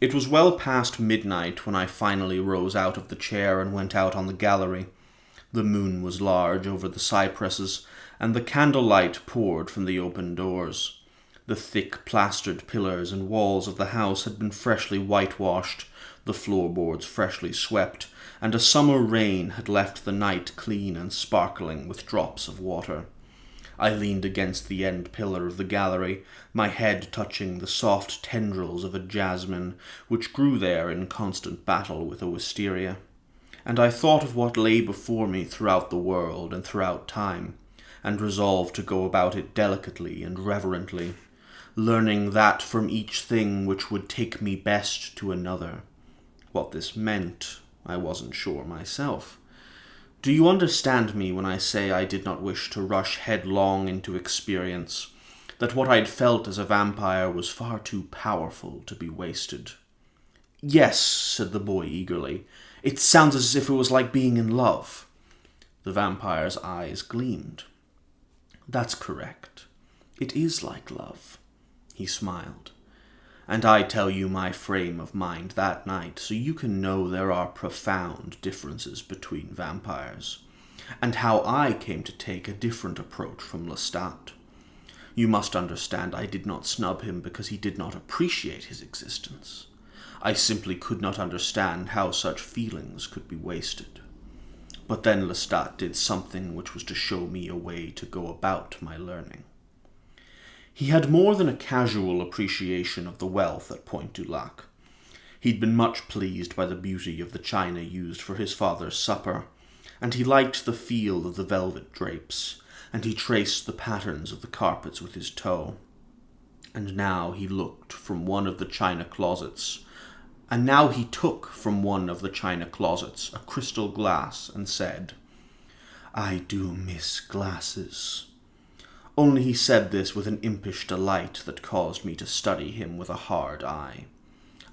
It was well past midnight when I finally rose out of the chair and went out on the gallery. The moon was large over the cypresses, and the candlelight poured from the open doors. The thick plastered pillars and walls of the house had been freshly whitewashed, the floorboards freshly swept, and a summer rain had left the night clean and sparkling with drops of water. I leaned against the end pillar of the gallery, my head touching the soft tendrils of a jasmine which grew there in constant battle with a wisteria. And I thought of what lay before me throughout the world and throughout time, and resolved to go about it delicately and reverently, learning that from each thing which would take me best to another. What this meant, I wasn't sure myself. Do you understand me when I say I did not wish to rush headlong into experience, that what I'd felt as a vampire was far too powerful to be wasted? "Yes," said the boy eagerly. "It sounds as if it was like being in love." The vampire's eyes gleamed. "That's correct. It is like love." He smiled. "And I tell you my frame of mind that night so you can know there are profound differences between vampires, and how I came to take a different approach from Lestat. You must understand I did not snub him because he did not appreciate his existence. I simply could not understand how such feelings could be wasted. But then Lestat did something which was to show me a way to go about my learning. He had more than a casual appreciation of the wealth at Point du Lac. He'd been much pleased by the beauty of the china used for his father's supper, and he liked the feel of the velvet drapes, and he traced the patterns of the carpets with his toe. And now he looked from one of the china closets, and now he took from one of the china closets a crystal glass and said, "I do miss glasses." Only he said this with an impish delight that caused me to study him with a hard eye.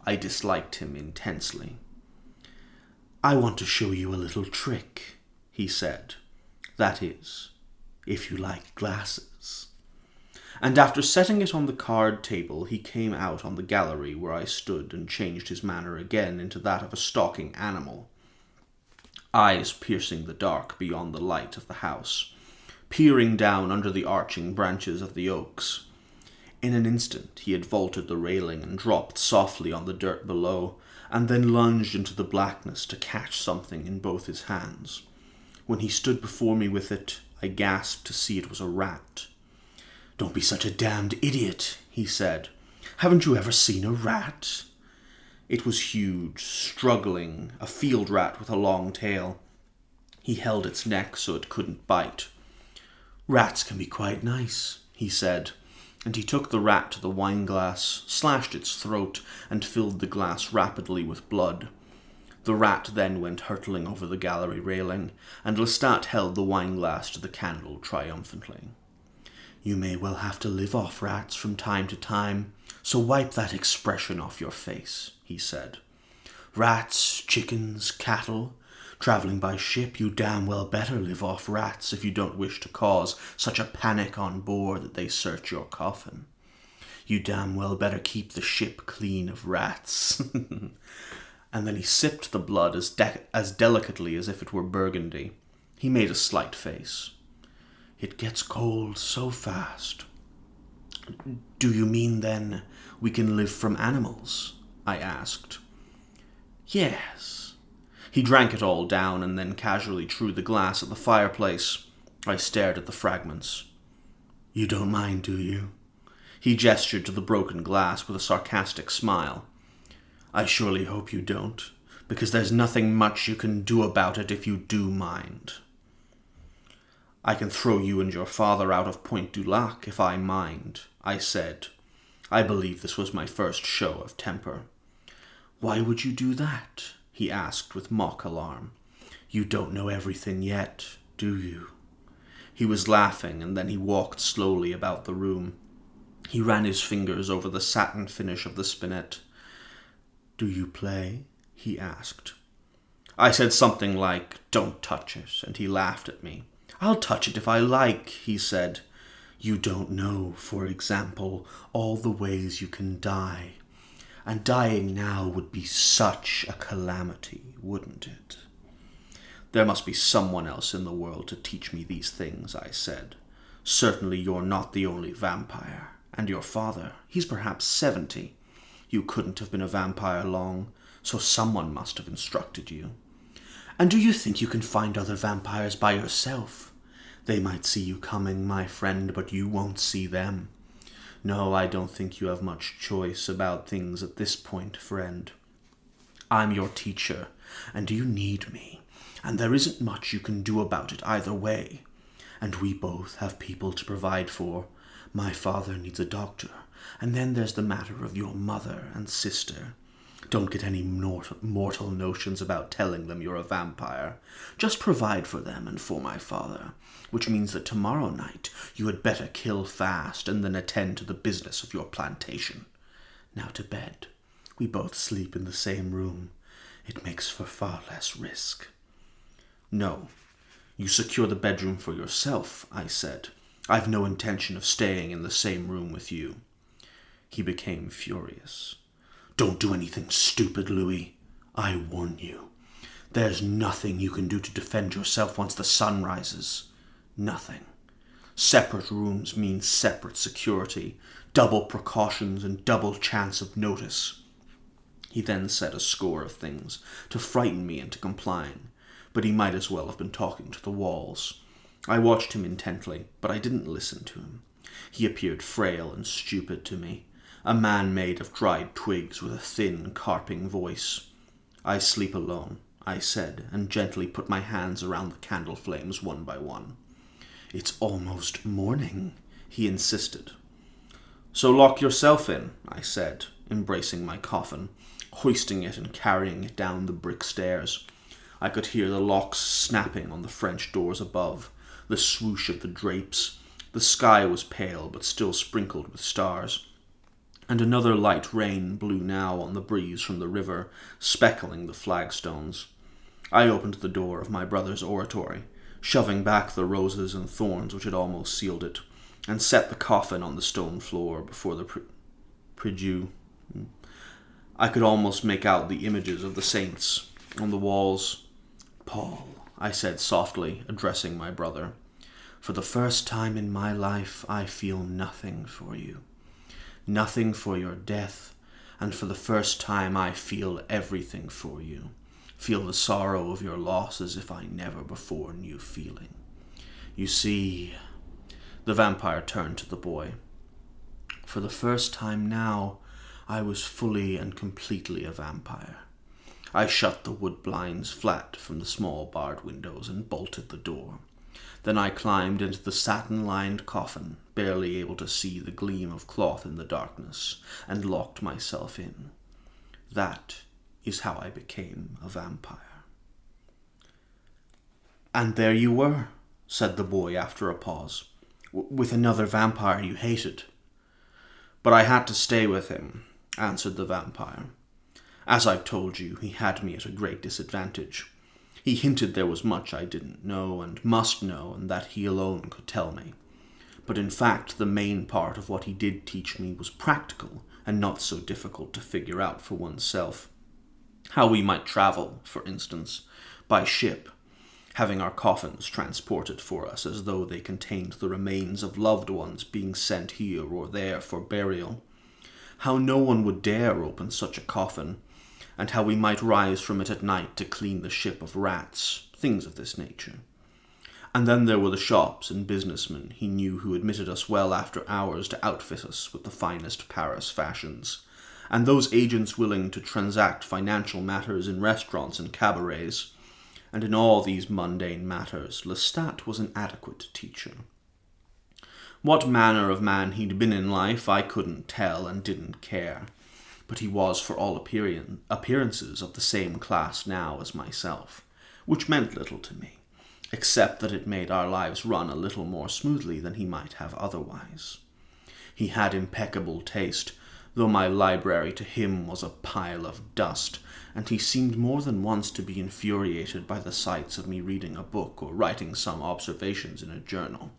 I disliked him intensely. "I want to show you a little trick," he said. "That is, if you like glasses." And after setting it on the card table, he came out on the gallery where I stood and changed his manner again into that of a stalking animal, eyes piercing the dark beyond the light of the house, peering down under the arching branches of the oaks. In an instant he had vaulted the railing and dropped softly on the dirt below, and then lunged into the blackness to catch something in both his hands. When he stood before me with it, I gasped to see it was a rat. "Don't be such a damned idiot," he said. "Haven't you ever seen a rat?" It was huge, struggling, a field rat with a long tail. He held its neck so it couldn't bite. "Rats can be quite nice," he said, and he took the rat to the wine glass, slashed its throat, and filled the glass rapidly with blood. The rat then went hurtling over the gallery railing, and Lestat held the wine glass to the candle triumphantly. "You may well have to live off rats from time to time, so wipe that expression off your face," he said. "Rats, chickens, cattle. Traveling by ship, you damn well better live off rats if you don't wish to cause such a panic on board that they search your coffin. You damn well better keep the ship clean of rats." And then he sipped the blood as delicately as if it were burgundy. He made a slight face. "It gets cold so fast." "Do you mean, then, we can live from animals?" I asked. "Yes." He drank it all down and then casually threw the glass at the fireplace. I stared at the fragments. "You don't mind, do you?" He gestured to the broken glass with a sarcastic smile. "I surely hope you don't, because there's nothing much you can do about it if you do mind." "I can throw you and your father out of Point du Lac if I mind," I said. I believe this was my first show of temper. "Why would you do that?" he asked with mock alarm. "You don't know everything yet, do you?" He was laughing, and then he walked slowly about the room. He ran his fingers over the satin finish of the spinet. "Do you play?" he asked. I said something like, "Don't touch it," and he laughed at me. "I'll touch it if I like," he said. "You don't know, for example, all the ways you can die. And dying now would be such a calamity, wouldn't it? There must be someone else in the world to teach me these things, I said. Certainly you're not the only vampire. And your father, he's perhaps 70. You couldn't have been a vampire long, so someone must have instructed you. And do you think you can find other vampires by yourself? They might see you coming, my friend, but you won't see them. No, I don't think you have much choice about things at this point, friend. I'm your teacher, and you need me, and there isn't much you can do about it either way. And we both have people to provide for. My father needs a doctor, and then there's the matter of your mother and sister. Don't get any mortal notions about telling them you're a vampire. Just provide for them and for my father, which means that tomorrow night you had better kill fast and then attend to the business of your plantation. Now to bed. We both sleep in the same room. It makes for far less risk. No, you secure the bedroom for yourself, I said. I've no intention of staying in the same room with you. He became furious. Don't do anything stupid, Louis. I warn you. There's nothing you can do to defend yourself once the sun rises. Nothing. Separate rooms mean separate security, double precautions, and double chance of notice. He then said a score of things to frighten me into complying, but he might as well have been talking to the walls. I watched him intently, but I didn't listen to him. He appeared frail and stupid to me, a man made of dried twigs with a thin, carping voice. I sleep alone, I said, and gently put my hands around the candle flames one by one. It's almost morning, he insisted. So lock yourself in, I said, embracing my coffin, hoisting it and carrying it down the brick stairs. I could hear the locks snapping on the French doors above, the swoosh of the drapes. The sky was pale but still sprinkled with stars, and another light rain blew now on the breeze from the river, speckling the flagstones. I opened the door of my brother's oratory, shoving back the roses and thorns which had almost sealed it, and set the coffin on the stone floor before the prie-dieu. I could almost make out the images of the saints on the walls. Paul, I said softly, addressing my brother, for the first time in my life I feel nothing for you. Nothing for your death, and for the first time I feel everything for you. Feel the sorrow of your loss as if I never before knew feeling. You see, the vampire turned to the boy. For the first time now, I was fully and completely a vampire. I shut the wood blinds flat from the small barred windows and bolted the door. Then I climbed into the satin-lined coffin, barely able to see the gleam of cloth in the darkness, and locked myself in. That is how I became a vampire. And there you were, said the boy after a pause, with another vampire you hated. But I had to stay with him, answered the vampire. As I've told you, he had me at a great disadvantage. He hinted there was much I didn't know and must know, and that he alone could tell me. But in fact, the main part of what he did teach me was practical and not so difficult to figure out for oneself. How we might travel, for instance, by ship, having our coffins transported for us as though they contained the remains of loved ones being sent here or there for burial. How no one would dare open such a coffin, and how we might rise from it at night to clean the ship of rats, things of this nature. And then there were the shops and businessmen he knew who admitted us well after hours to outfit us with the finest Paris fashions, and those agents willing to transact financial matters in restaurants and cabarets, and in all these mundane matters Lestat was an adequate teacher. What manner of man he'd been in life I couldn't tell and didn't care, but he was for all appearances of the same class now as myself, which meant little to me, except that it made our lives run a little more smoothly than he might have otherwise. He had impeccable taste, though my library to him was a pile of dust, and he seemed more than once to be infuriated by the sights of me reading a book or writing some observations in a journal.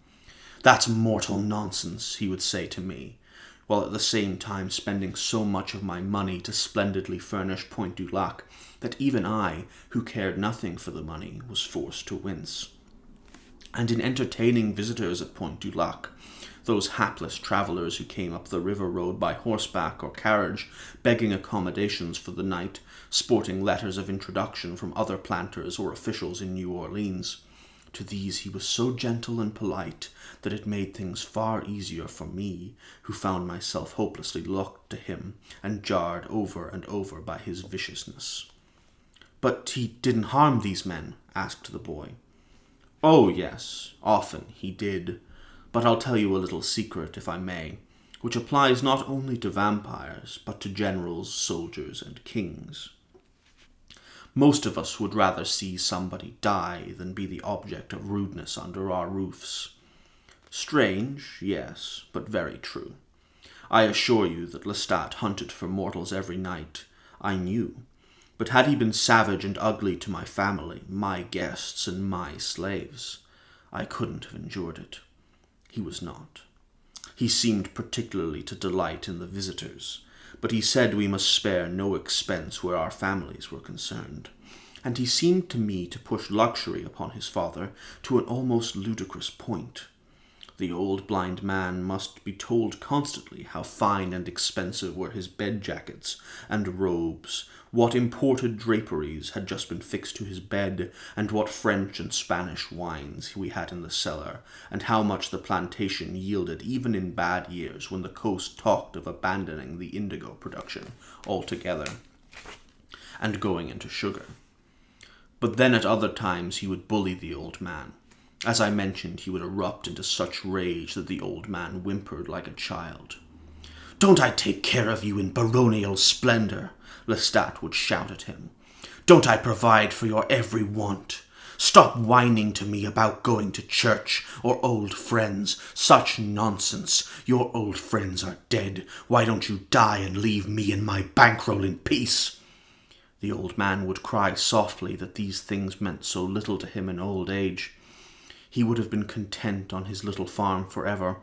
"That's mortal nonsense," he would say to me, while at the same time spending so much of my money to splendidly furnish Point du Lac that even I, who cared nothing for the money, was forced to wince. And in entertaining visitors at Point du Lac, those hapless travellers who came up the river road by horseback or carriage, begging accommodations for the night, sporting letters of introduction from other planters or officials in New Orleans, to these he was so gentle and polite that it made things far easier for me, who found myself hopelessly locked to him and jarred over and over by his viciousness. "But he didn't harm these men?" asked the boy. "Oh, yes, often he did. But I'll tell you a little secret, if I may, which applies not only to vampires, but to generals, soldiers, and kings. Most of us would rather see somebody die than be the object of rudeness under our roofs. Strange, yes, but very true. I assure you that Lestat hunted for mortals every night. I knew. But had he been savage and ugly to my family, my guests, and my slaves, I couldn't have endured it. He was not. He seemed particularly to delight in the visitors, but he said we must spare no expense where our families were concerned, and he seemed to me to push luxury upon his father to an almost ludicrous point. The old blind man must be told constantly how fine and expensive were his bed jackets and robes, what imported draperies had just been fixed to his bed, and what French and Spanish wines we had in the cellar, and how much the plantation yielded even in bad years when the coast talked of abandoning the indigo production altogether and going into sugar. But then at other times he would bully the old man. As I mentioned, he would erupt into such rage that the old man whimpered like a child. "Don't I take care of you in baronial splendor?" Lestat would shout at him. "Don't I provide for your every want? Stop whining to me about going to church or old friends. Such nonsense. Your old friends are dead. Why don't you die and leave me and my bankroll in peace?" The old man would cry softly that these things meant so little to him in old age. He would have been content on his little farm forever.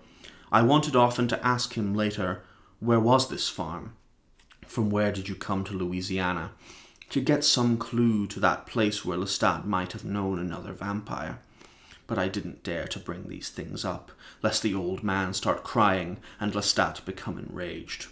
I wanted often to ask him later, where was this farm? From where did you come to Louisiana? To get some clue to that place where Lestat might have known another vampire. But I didn't dare to bring these things up, lest the old man start crying and Lestat become enraged.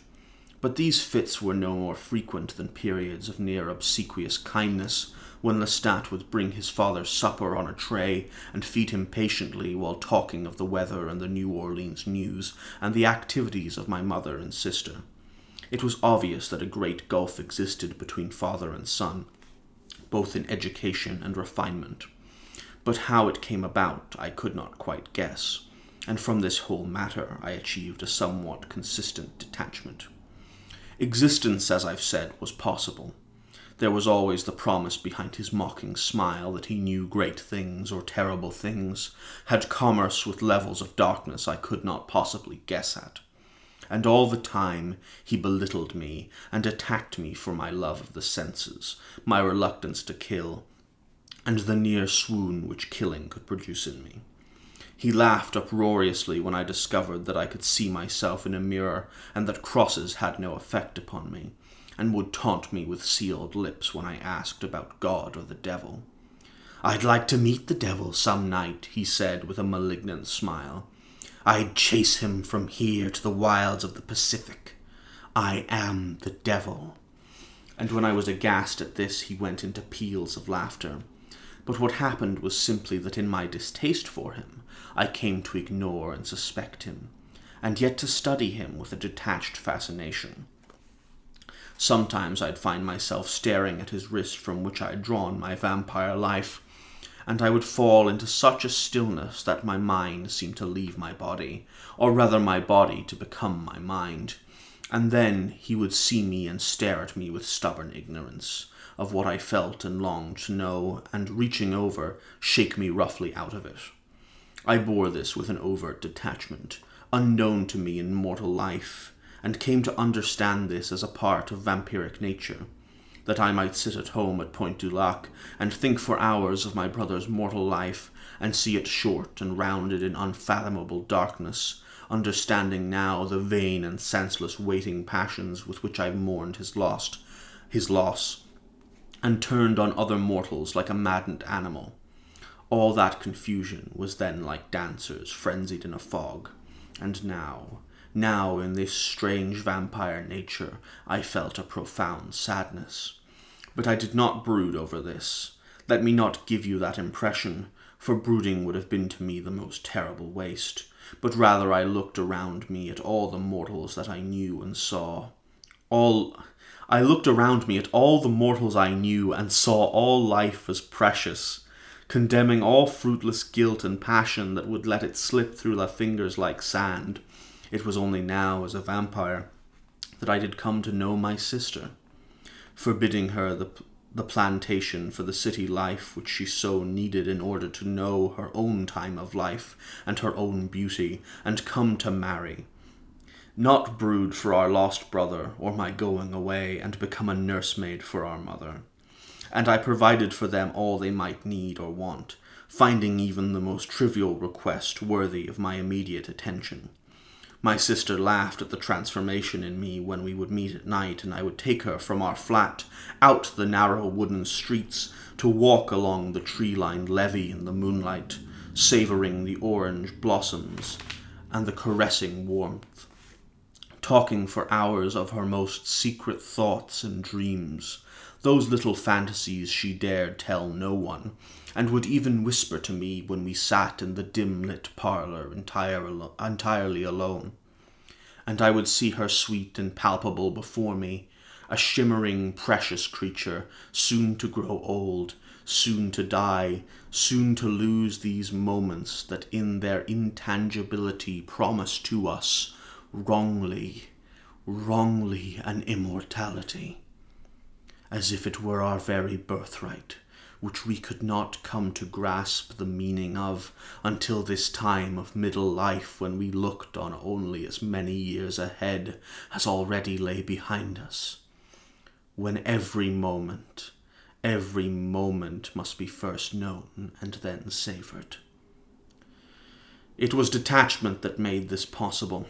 But these fits were no more frequent than periods of near obsequious kindness, when Lestat would bring his father's supper on a tray and feed him patiently while talking of the weather and the New Orleans news and the activities of my mother and sister. It was obvious that a great gulf existed between father and son, both in education and refinement. But how it came about I could not quite guess, and from this whole matter I achieved a somewhat consistent detachment. Existence, as I've said, was possible. There was always the promise behind his mocking smile that he knew great things or terrible things, had commerce with levels of darkness I could not possibly guess at. And all the time he belittled me and attacked me for my love of the senses, my reluctance to kill, and the near swoon which killing could produce in me. He laughed uproariously when I discovered that I could see myself in a mirror and that crosses had no effect upon me, and would taunt me with sealed lips when I asked about God or the devil. "I'd like to meet the devil some night," he said with a malignant smile. "I'd chase him from here to the wilds of the Pacific. I am the devil." And when I was aghast at this, he went into peals of laughter. But what happened was simply that in my distaste for him, I came to ignore and suspect him, and yet to study him with a detached fascination. Sometimes I'd find myself staring at his wrist from which I had drawn my vampire life, and I would fall into such a stillness that my mind seemed to leave my body, or rather my body to become my mind. And then he would see me and stare at me with stubborn ignorance of what I felt and longed to know, and reaching over, shake me roughly out of it. I bore this with an overt detachment, unknown to me in mortal life, and came to understand this as a part of vampiric nature, that I might sit at home at Point du Lac and think for hours of my brother's mortal life, and see it short and rounded in unfathomable darkness, understanding now the vain and senseless waiting passions with which I mourned his loss, and turned on other mortals like a maddened animal. All that confusion was then like dancers frenzied in a fog, and now in this strange vampire nature I felt a profound sadness. But I did not brood over this. Let me not give you that impression, for brooding would have been to me the most terrible waste, but rather I looked around me at all the mortals that I knew and saw. I looked around me at all the mortals I knew and saw all life as precious, condemning all fruitless guilt and passion that would let it slip through their fingers like sand. It was only now, as a vampire, that I did come to know my sister, forbidding her the plantation for the city life which she so needed in order to know her own time of life and her own beauty, and come to marry. Not brood for our lost brother, or my going away, and become a nursemaid for our mother. And I provided for them all they might need or want, finding even the most trivial request worthy of my immediate attention. My sister laughed at the transformation in me when we would meet at night, and I would take her from our flat out the narrow wooden streets to walk along the tree-lined levee in the moonlight, savouring the orange blossoms and the caressing warmth, talking for hours of her most secret thoughts and dreams, those little fantasies she dared tell no one, and would even whisper to me when we sat in the dim-lit parlour entirely alone. And I would see her sweet and palpable before me, a shimmering, precious creature, soon to grow old, soon to die, soon to lose these moments that in their intangibility promise to us, wrongly, an immortality, as if it were our very birthright, which we could not come to grasp the meaning of until this time of middle life, when we looked on only as many years ahead as already lay behind us, when every moment must be first known and then savoured. It was detachment that made this possible,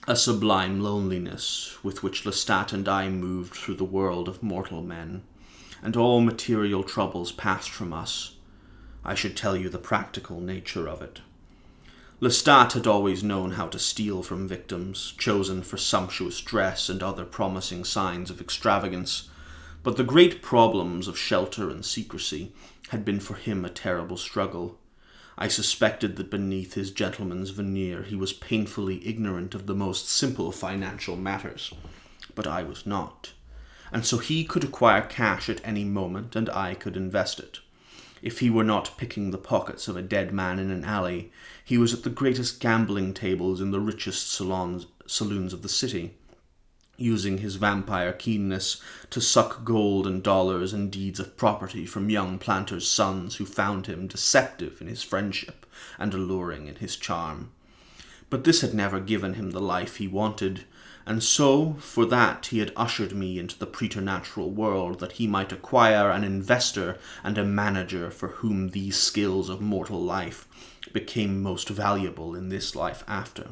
a sublime loneliness with which Lestat and I moved through the world of mortal men, and all material troubles passed from us. I should tell you the practical nature of it. Lestat had always known how to steal from victims, chosen for sumptuous dress and other promising signs of extravagance, but the great problems of shelter and secrecy had been for him a terrible struggle. I suspected that beneath his gentleman's veneer he was painfully ignorant of the most simple financial matters, but I was not. And so he could acquire cash at any moment, and I could invest it. If he were not picking the pockets of a dead man in an alley, he was at the greatest gambling tables in the richest saloons of the city, using his vampire keenness to suck gold and dollars and deeds of property from young planters' sons who found him deceptive in his friendship and alluring in his charm. But this had never given him the life he wanted, and so, for that, he had ushered me into the preternatural world, that he might acquire an investor and a manager for whom these skills of mortal life became most valuable in this life after.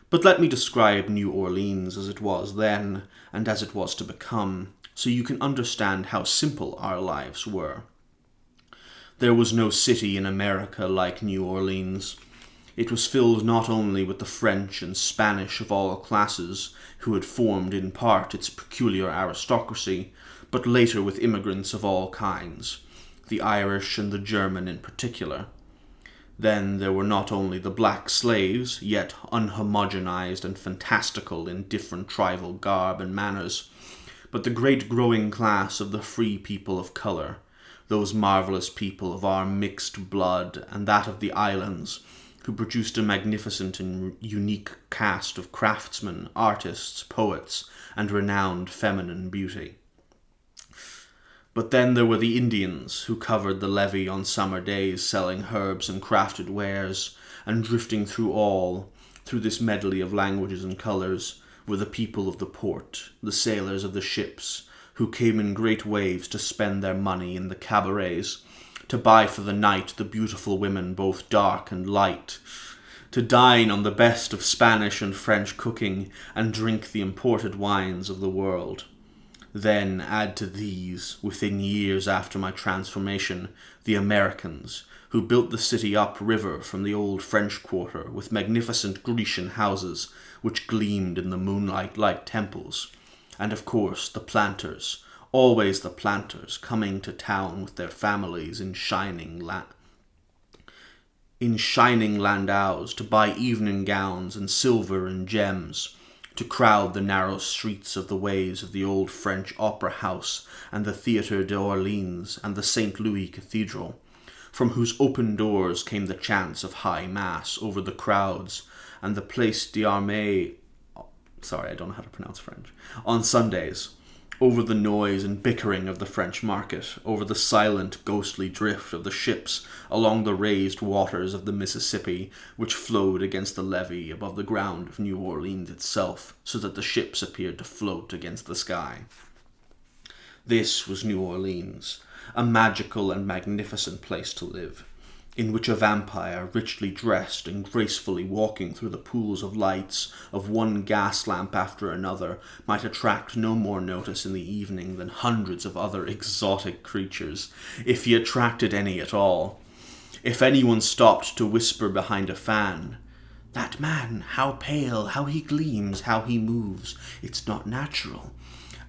But let me describe New Orleans as it was then, and as it was to become, so you can understand how simple our lives were. There was no city in America like New Orleans. It was filled not only with the French and Spanish of all classes, who had formed in part its peculiar aristocracy, but later with immigrants of all kinds, the Irish and the German in particular. Then there were not only the black slaves, yet unhomogenized and fantastical in different tribal garb and manners, but the great growing class of the free people of colour, those marvellous people of our mixed blood and that of the islands, who produced a magnificent and unique cast of craftsmen, artists, poets, and renowned feminine beauty. But then there were the Indians, who covered the levee on summer days selling herbs and crafted wares, and drifting through this medley of languages and colours, were the people of the port, the sailors of the ships, who came in great waves to spend their money in the cabarets, to buy for the night the beautiful women both dark and light, to dine on the best of Spanish and French cooking, and drink the imported wines of the world. Then add to these, within years after my transformation, the Americans, who built the city upriver from the old French quarter with magnificent Grecian houses which gleamed in the moonlight like temples, and of course the planters, always the planters, coming to town with their families in shining landaus to buy evening gowns and silver and gems, to crowd the narrow streets of the ways of the old French Opera House and the Theatre d'Orleans and the St. Louis Cathedral, from whose open doors came the chants of High Mass over the crowds, and the Place d'Armée, sorry, I don't know how to pronounce French, on Sundays, over the noise and bickering of the French market, over the silent, ghostly drift of the ships along the raised waters of the Mississippi, which flowed against the levee above the ground of New Orleans itself, so that the ships appeared to float against the sky. This was New Orleans, a magical and magnificent place to live, in which a vampire, richly dressed and gracefully walking through the pools of lights of one gas lamp after another, might attract no more notice in the evening than hundreds of other exotic creatures, if he attracted any at all. If anyone stopped to whisper behind a fan, "That man, how pale, how he gleams, how he moves, it's not natural,"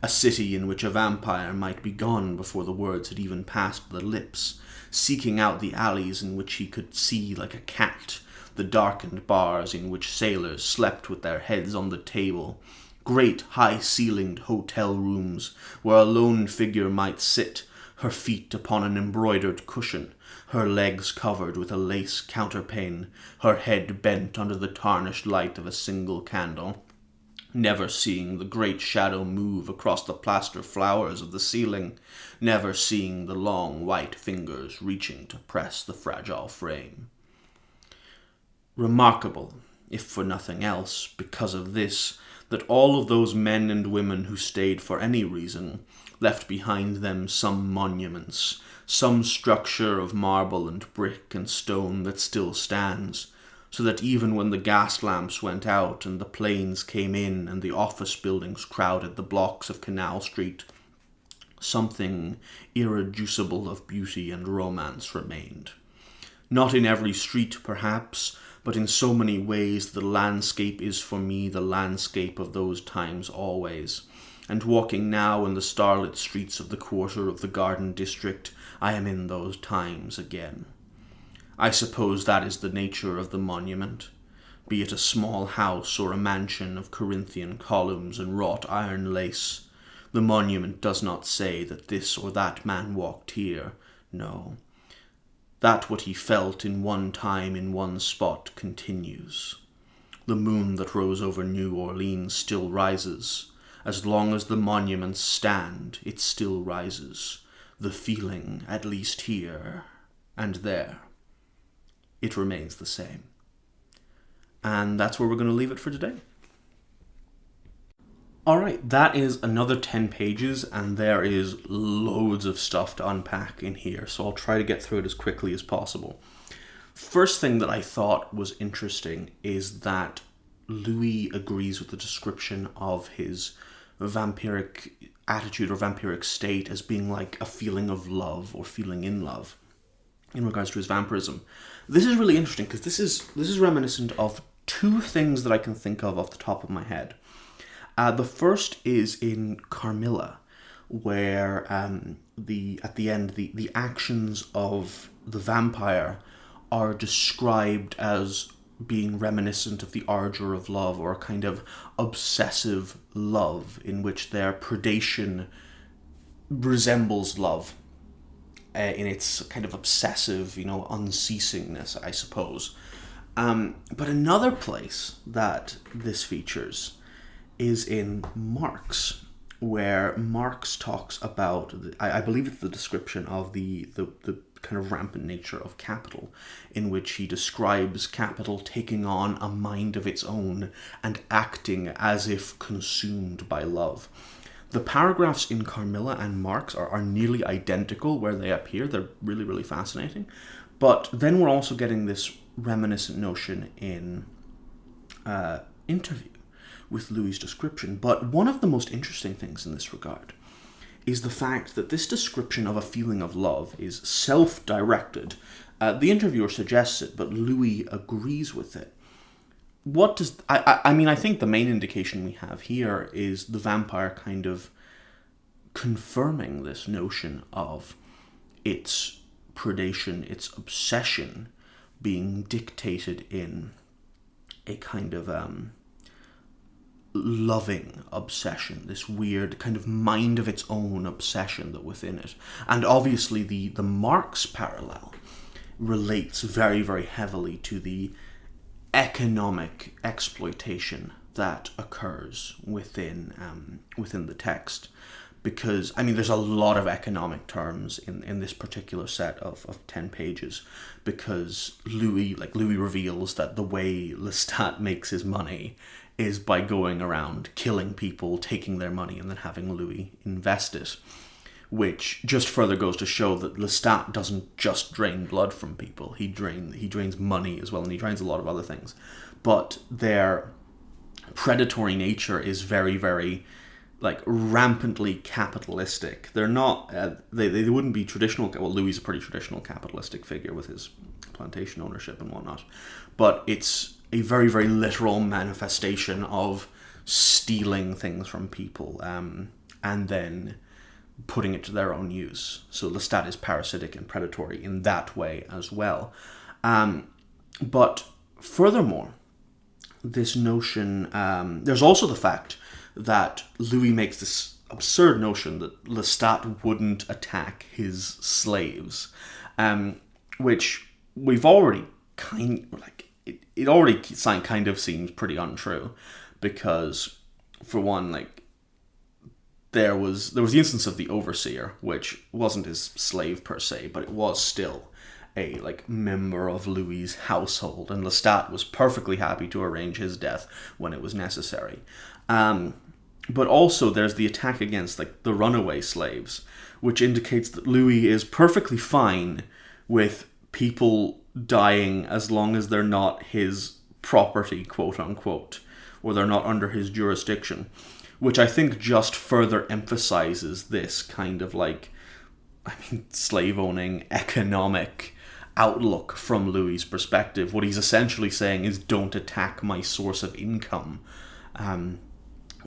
a city in which a vampire might be gone before the words had even passed the lips, seeking out the alleys in which he could see like a cat, the darkened bars in which sailors slept with their heads on the table, great high-ceilinged hotel rooms where a lone figure might sit, her feet upon an embroidered cushion, her legs covered with a lace counterpane, her head bent under the tarnished light of a single candle, never seeing the great shadow move across the plaster flowers of the ceiling, never seeing the long white fingers reaching to press the fragile frame. Remarkable, if for nothing else, because of this, that all of those men and women who stayed for any reason left behind them some monuments, some structure of marble and brick and stone that still stands, so that even when the gas lamps went out and the planes came in and the office buildings crowded the blocks of Canal Street, something irreducible of beauty and romance remained. Not in every street, perhaps, but in so many ways the landscape is for me the landscape of those times always, and walking now in the starlit streets of the quarter of the Garden District, I am in those times again. I suppose that is the nature of the monument, be it a small house or a mansion of Corinthian columns and wrought iron lace. The monument does not say that this or that man walked here, no. That what he felt in one time in one spot continues. The moon that rose over New Orleans still rises. As long as the monuments stand, it still rises. The feeling, at least here and there, it remains the same. And that's where we're going to leave it for today. Alright, that is another 10 pages, and there is loads of stuff to unpack in here, so I'll try to get through it as quickly as possible. First thing that I thought was interesting is that Louis agrees with the description of his vampiric attitude or vampiric state as being like a feeling of love or feeling in love in regards to his vampirism. This is really interesting because this is reminiscent of two things that I can think of off the top of my head. The first is in Carmilla, where at the end the actions of the vampire are described as being reminiscent of the ardor of love, or a kind of obsessive love in which their predation resembles love in its kind of obsessive, unceasingness, I suppose. But another place that this features is in Marx, where Marx talks about, I believe it's the description of the kind of rampant nature of capital, in which he describes capital taking on a mind of its own and acting as if consumed by love. The paragraphs in Carmilla and Marx are nearly identical where they appear. They're really, really fascinating. But then we're also getting this reminiscent notion in Interview with Louis's description. But one of the most interesting things in this regard is the fact that this description of a feeling of love is self-directed. The interviewer suggests it, but Louis agrees with it. What does... I mean, I think the main indication we have here is the vampire kind of confirming this notion of its predation, its obsession, being dictated in a kind of loving obsession, this weird kind of mind of its own obsession that within it. And obviously the Marx parallel relates very, very heavily to the economic exploitation that occurs within the text. Because, I mean, there's a lot of economic terms in this particular set of 10 pages, because Louis reveals that the way Lestat makes his money is by going around killing people, taking their money, and then having Louis invest it, which just further goes to show that Lestat doesn't just drain blood from people, he drains money as well, and he drains a lot of other things. But their predatory nature is very, very rampantly capitalistic. They're not, they wouldn't be traditional, well, Louis is a pretty traditional capitalistic figure with his plantation ownership and whatnot, but it's a very, very literal manifestation of stealing things from people, and then putting it to their own use. So Lestat is parasitic and predatory in that way as well. But furthermore, this notion, there's also the fact that Louis makes this absurd notion that Lestat wouldn't attack his slaves, which we've already it already kind of seems pretty untrue, because for one, there was the instance of the overseer, which wasn't his slave per se, but it was still a member of Louis's household, and Lestat was perfectly happy to arrange his death when it was necessary. But also there's the attack against the runaway slaves, which indicates that Louis is perfectly fine with people dying as long as they're not his property, quote unquote, or they're not under his jurisdiction, which I think just further emphasizes this kind of slave-owning economic outlook from Louis's perspective. What he's essentially saying is, don't attack my source of income.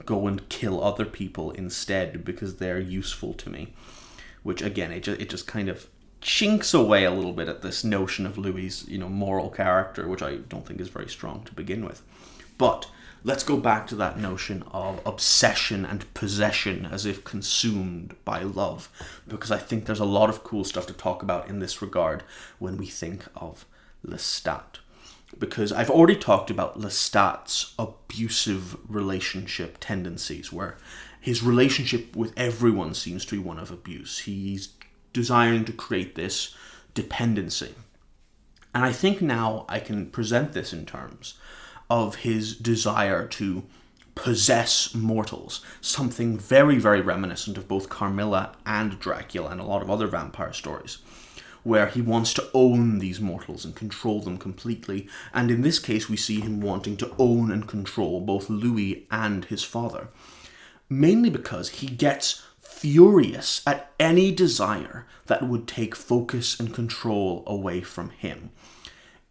Go and kill other people instead, because they're useful to me. Which, again, it just kind of chinks away a little bit at this notion of Louis's, moral character, which I don't think is very strong to begin with. But let's go back to that notion of obsession and possession as if consumed by love, because I think there's a lot of cool stuff to talk about in this regard when we think of Lestat. Because I've already talked about Lestat's abusive relationship tendencies, where his relationship with everyone seems to be one of abuse. He's desiring to create this dependency. And I think now I can present this in terms of his desire to possess mortals, something very, very reminiscent of both Carmilla and Dracula and a lot of other vampire stories, where he wants to own these mortals and control them completely. And in this case, we see him wanting to own and control both Louis and his father, mainly because he gets furious at any desire that would take focus and control away from him.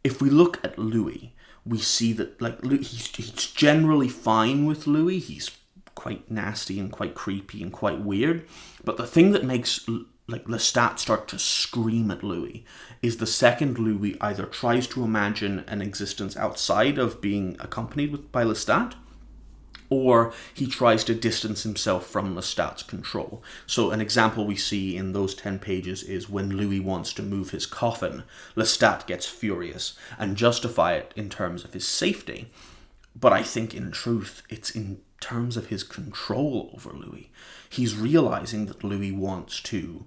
If we look at Louis, we see that he's generally fine with Louis. He's quite nasty and quite creepy and quite weird. But the thing that makes Lestat start to scream at Louis is the second Louis either tries to imagine an existence outside of being accompanied by Lestat, or he tries to distance himself from Lestat's control. So an example we see in those 10 pages is when Louis wants to move his coffin, Lestat gets furious and justify it in terms of his safety. But I think in truth, it's in terms of his control over Louis. He's realizing that Louis wants to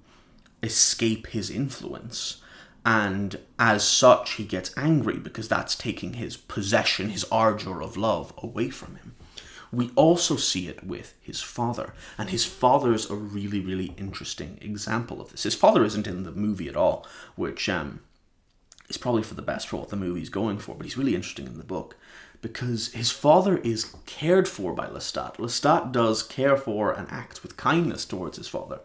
escape his influence, and as such he gets angry because that's taking his possession, his ardor of love, away from him. We also see it with his father, and his father's a really, really interesting example of this. His father isn't in the movie at all, which is probably for the best for what the movie's going for, but he's really interesting in the book because his father is cared for by Lestat. Lestat does care for and acts with kindness towards his father,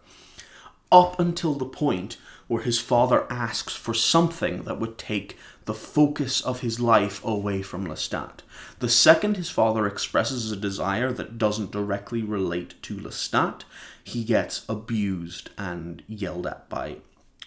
up until the point where his father asks for something that would take the focus of his life away from Lestat. The second his father expresses a desire that doesn't directly relate to Lestat, he gets abused and yelled at by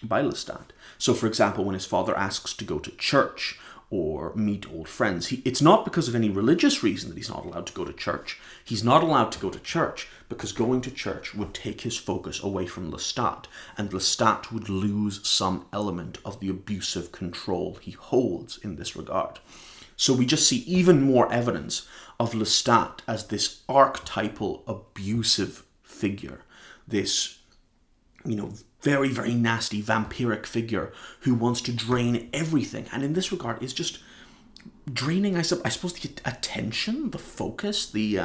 Lestat. So, for example, when his father asks to go to church or meet old friends, it's not because of any religious reason that he's not allowed to go to church. He's not allowed to go to church because going to church would take his focus away from Lestat, and Lestat would lose some element of the abusive control he holds in this regard. So we just see even more evidence of Lestat as this archetypal abusive figure, this, very, very nasty vampiric figure who wants to drain everything. And in this regard is just draining, I suppose, the attention, the focus, the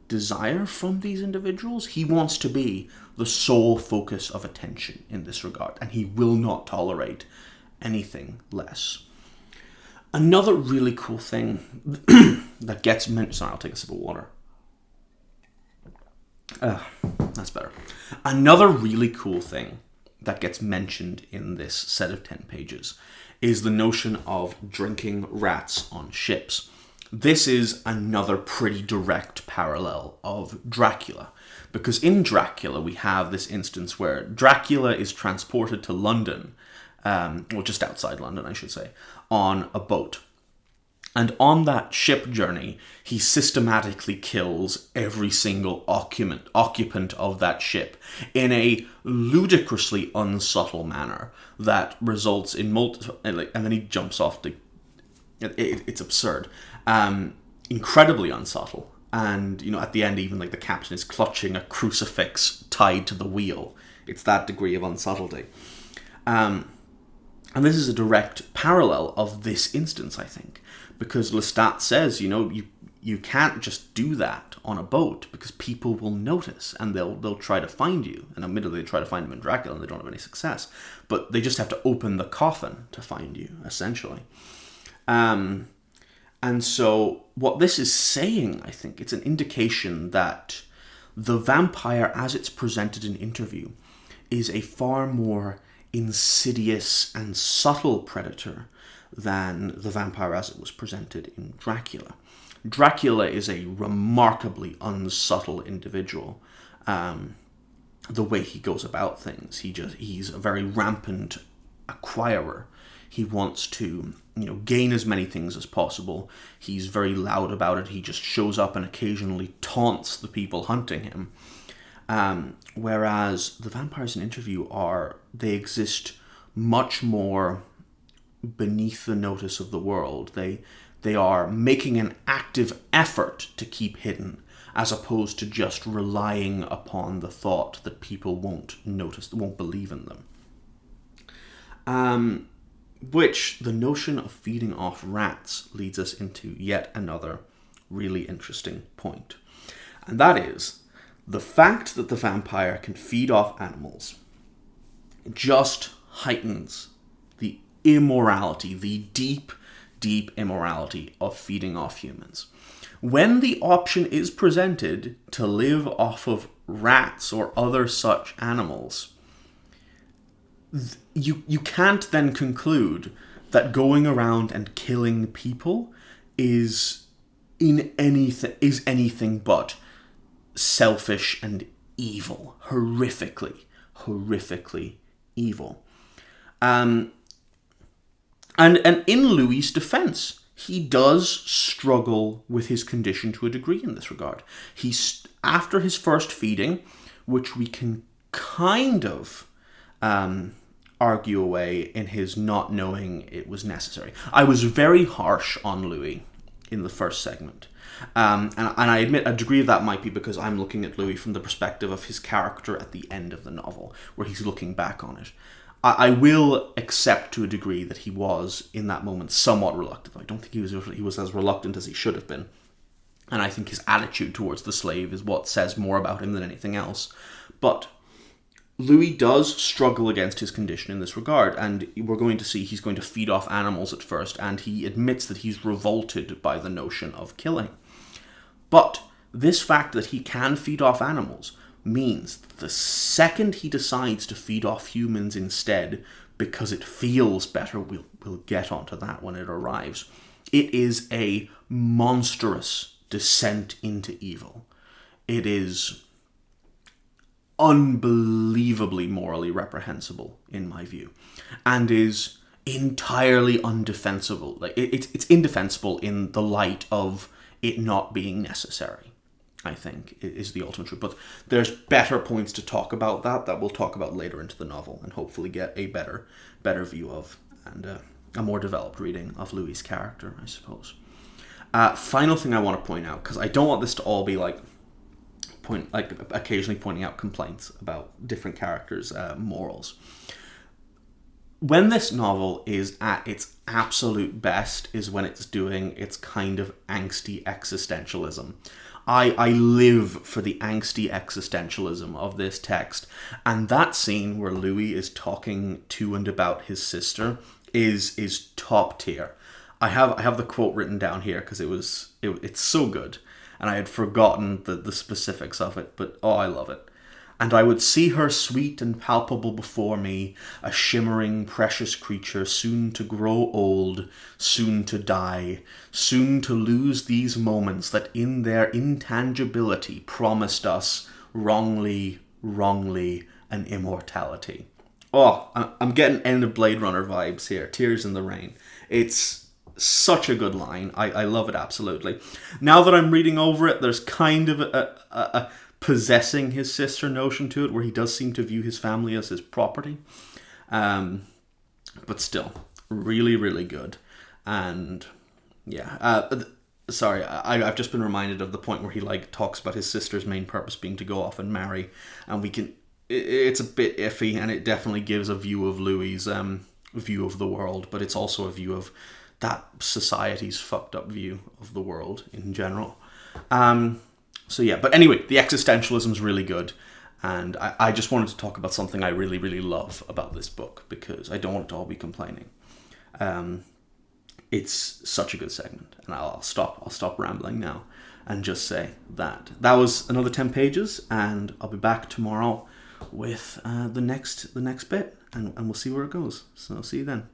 desire from these individuals. He wants to be the sole focus of attention in this regard, and he will not tolerate anything less. Another really cool thing that gets mentioned... Sorry, I'll take a sip of water. That's better. Another really cool thing that gets mentioned in this set of 10 pages is the notion of drinking rats on ships. This is another pretty direct parallel of Dracula, because in Dracula we have this instance where Dracula is transported to London, or just outside London, I should say, on a boat. And on that ship journey, he systematically kills every single occupant of that ship in a ludicrously unsubtle manner that results in multiple... And then he jumps off the... It's absurd. Incredibly unsubtle. And, at the end, even, the captain is clutching a crucifix tied to the wheel. It's that degree of unsubtlety. And this is a direct parallel of this instance, I think. Because Lestat says, you can't just do that on a boat because people will notice and they'll try to find you. And admittedly, they try to find him in Dracula and they don't have any success. But they just have to open the coffin to find you, essentially. And so what this is saying, I think, it's an indication that the vampire, as it's presented in interview, is a far more insidious and subtle predator than the vampire as it was presented in Dracula. Dracula is a remarkably unsubtle individual. The way he goes about things, he's a very rampant acquirer. He wants to, gain as many things as possible. He's very loud about it. He just shows up and occasionally taunts the people hunting him. Whereas the vampires in interview they exist much more beneath the notice of the world. They are making an active effort to keep hidden, as opposed to just relying upon the thought that people won't notice, won't believe in them. Which the notion of feeding off rats leads us into yet another really interesting point. And that is the fact that the vampire can feed off animals just heightens the immorality, the deep, deep immorality of feeding off humans. When the option is presented to live off of rats or other such animals, you can't then conclude that going around and killing people is anything but selfish and evil, horrifically evil. And in Louis's defense, he does struggle with his condition to a degree in this regard. After his first feeding, which we can kind of argue away in his not knowing it was necessary. I was very harsh on Louis in the first segment. And I admit a degree of that might be because I'm looking at Louis from the perspective of his character at the end of the novel, where he's looking back on it. I will accept to a degree that he was, in that moment, somewhat reluctant. I don't think he was as reluctant as he should have been. And I think his attitude towards the slave is what says more about him than anything else. But Louis does struggle against his condition in this regard, and we're going to see he's going to feed off animals at first, and he admits that he's revolted by the notion of killing. But this fact that he can feed off animals means that the second he decides to feed off humans instead, because it feels better, we'll get onto that when it arrives, it is a monstrous descent into evil. It is unbelievably morally reprehensible, in my view, and is entirely undefensible. Like it's indefensible in the light of it not being necessary, I think, is the ultimate truth. But there's better points to talk about that we'll talk about later into the novel, and hopefully get a better view of, and a more developed reading of Louis' character, I suppose. Final thing I want to point out, because I don't want this to all be like occasionally pointing out complaints about different characters' morals. When this novel is at its absolute best is when it's doing its kind of angsty existentialism. I live for the angsty existentialism of this text, and that scene where Louis is talking to and about his sister is top tier. I have the quote written down here because it's so good. And I had forgotten the specifics of it, but oh, I love it. And I would see her sweet and palpable before me, a shimmering, precious creature, soon to grow old, soon to die, soon to lose these moments that in their intangibility promised us, wrongly, an immortality. Oh, I'm getting end of Blade Runner vibes here. Tears in the Rain. It's such a good line. I love it absolutely. Now that I'm reading over it, there's kind of a possessing his sister notion to it, where he does seem to view his family as his property. But still, really, really good. And yeah, sorry, I've just been reminded of the point where he talks about his sister's main purpose being to go off and marry, and it's a bit iffy, and it definitely gives a view of Louis' view of the world, but it's also a view of that society's fucked up view of the world in general. So yeah, but anyway, the existentialism is really good, and I just wanted to talk about something I really, really love about this book, because I don't want it to all be complaining. It's such a good segment, and I'll stop rambling now and just say that was another 10 pages, and I'll be back tomorrow with the next bit, and we'll see where it goes. So see you then.